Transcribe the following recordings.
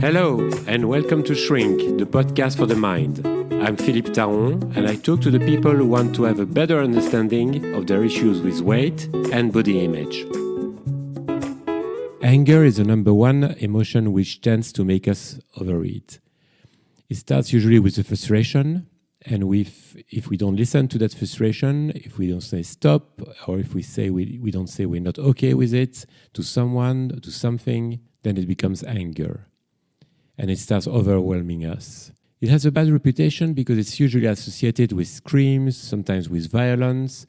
Hello, and welcome to Shrink, the podcast for the mind. I'm Philippe and I talk to the people who want to have a better understanding of their issues with weight and body image. Anger is the number one emotion which tends to make us overeat. It starts usually with the frustration, and if we don't listen to that frustration, if we don't say stop, or if we don't say we're not okay with it to someone, to something, then it becomes anger. And it starts overwhelming us. It has a bad reputation because it's usually associated with screams, sometimes with violence,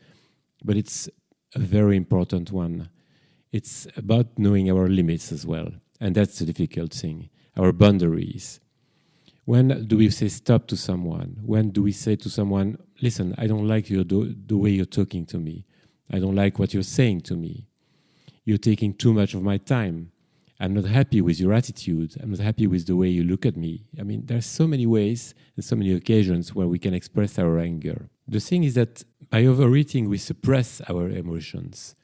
but it's a very important one. It's about knowing our limits as well, and that's the difficult thing, our boundaries. When do we say stop to someone? When do we say to someone, listen, I don't like the way you're talking to me. I don't like what you're saying to me. You're taking too much of my time. I'm not happy with your attitude. I'm not happy with the way you look at me. I mean, there's so many ways and so many occasions where we can express our anger. The thing is that by overeating, we suppress our emotions.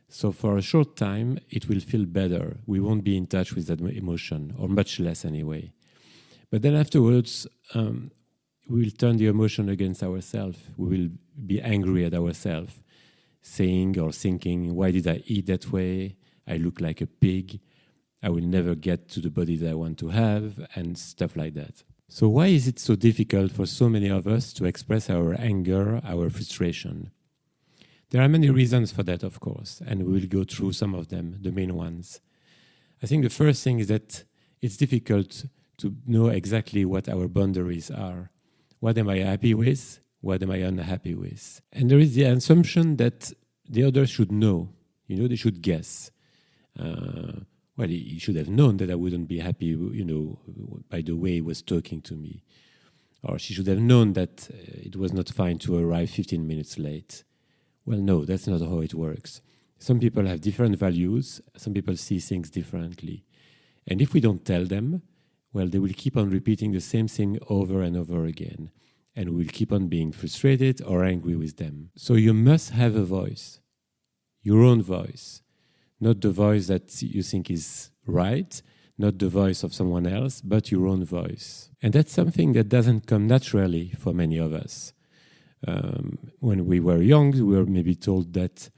So for a short time, it will feel better. We won't be in touch with that emotion, or much less anyway. But then afterwards, we will turn the emotion against ourselves. We will be angry at ourselves, saying or thinking, why did I eat that way? I look like a pig. I will never get to the body that I want to have, and stuff like that. So why is it so difficult for so many of us to express our anger, our frustration? There are many reasons for that, of course, and we will go through some of them, the main ones. I think the first thing is that it's difficult to know exactly what our boundaries are. What am I happy with? What am I unhappy with? And there is the assumption that the other should know. They should guess. Well, he should have known that I wouldn't be happy, by the way he was talking to me. Or she should have known that it was not fine to arrive 15 minutes late. Well, no, that's not how it works. Some people have different values. Some people see things differently. And if we don't tell them, well, they will keep on repeating the same thing over and over again. And we'll keep on being frustrated or angry with them. So you must have a voice, your own voice. Not the voice that you think is right, not the voice of someone else, but your own voice. And that's something that doesn't come naturally for many of us. When we were young, we were maybe told that,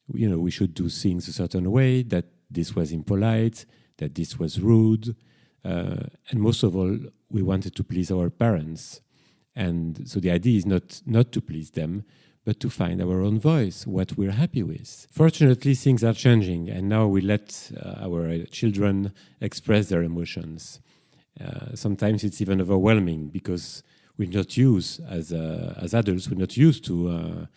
we should do things a certain way, that this was impolite, that this was rude. And most of all, we wanted to please our parents. And so the idea is not to please them, but to find our own voice, what we're happy with. Fortunately, things are changing, and now we let our children express their emotions. Sometimes it's even overwhelming because we're not used, as adults, we're not used to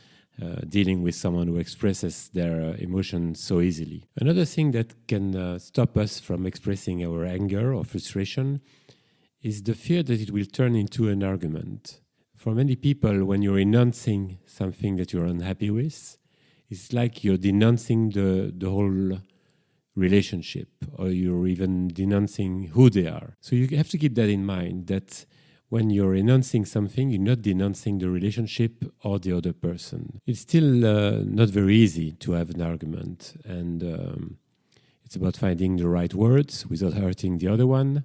dealing with someone who expresses their emotions so easily. Another thing that can stop us from expressing our anger or frustration is the fear that it will turn into an argument. For many people, when you're renouncing something that you're unhappy with, it's like you're denouncing the whole relationship, or you're even denouncing who they are. So you have to keep that in mind, that when you're renouncing something, you're not denouncing the relationship or the other person. It's still not very easy to have an argument, and it's about finding the right words without hurting the other one,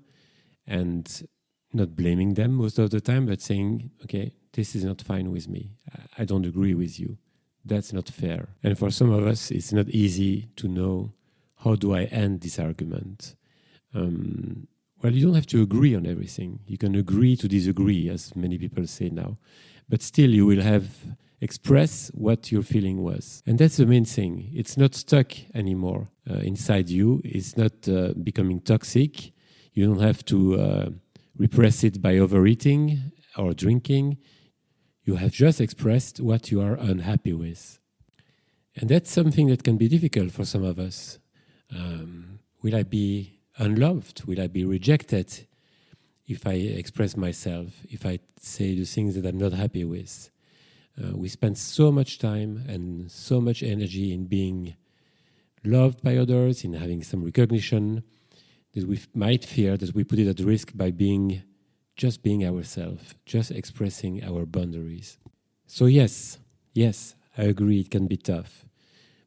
and not blaming them most of the time, but saying, okay, this is not fine with me. I don't agree with you. That's not fair. And for some of us, it's not easy to know, how do I end this argument? Well, you don't have to agree on everything. You can agree to disagree, as many people say now. But still, you will have express what your feeling was. And that's the main thing. It's not stuck anymore inside you. It's not becoming toxic. You don't have to repress it by overeating or drinking. You have just expressed what you are unhappy with. And that's something that can be difficult for some of us. Will I be unloved? Will I be rejected if I express myself, if I say the things that I'm not happy with? We spend so much time and so much energy in being loved by others, in having some recognition, that we might fear that we put it at risk by being ourselves, just expressing our boundaries. So yes, I agree it can be tough.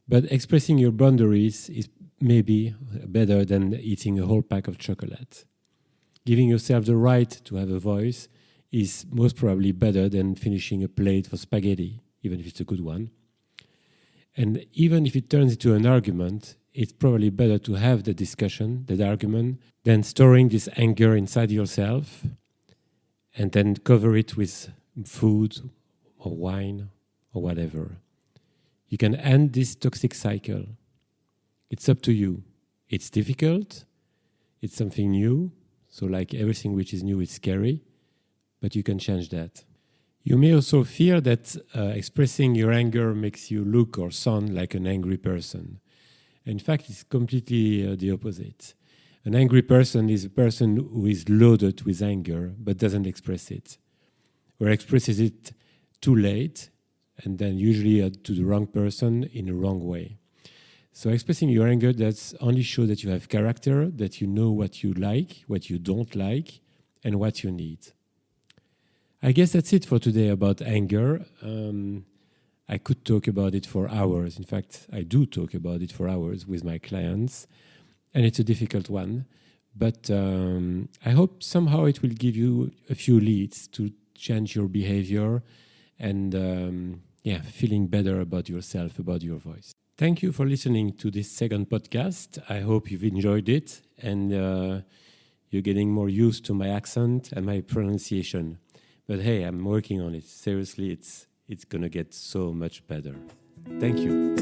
But expressing your boundaries is maybe better than eating a whole pack of chocolate. giving yourself the right to have a voice is most probably better than finishing a plate for spaghetti, even if it's a good one. And even if it turns into an argument, it's probably better to have the discussion, that argument, than storing this anger inside yourself and then cover it with food or wine or whatever. You can end this toxic cycle. It's up to you. It's difficult. It's something new. So like everything which is new is scary, but you can change that. You may also fear that expressing your anger makes you look or sound like an angry person. In fact, it's completely the opposite. An angry person is a person who is loaded with anger but doesn't express it, or expresses it too late, and then usually to the wrong person in the wrong way. So expressing your anger, that's only show that you have character, that you know what you like, what you don't like, and what you need. I guess that's it for today about anger. I could talk about it for hours. In fact, I do talk about it for hours with my clients, and it's a difficult one. But I hope somehow it will give you a few leads to change your behavior and feeling better about yourself, about your voice. Thank you for listening to this second podcast. I hope you've enjoyed it and you're getting more used to my accent and my pronunciation. But hey, I'm working on it. Seriously, it's going to get so much better. Thank you.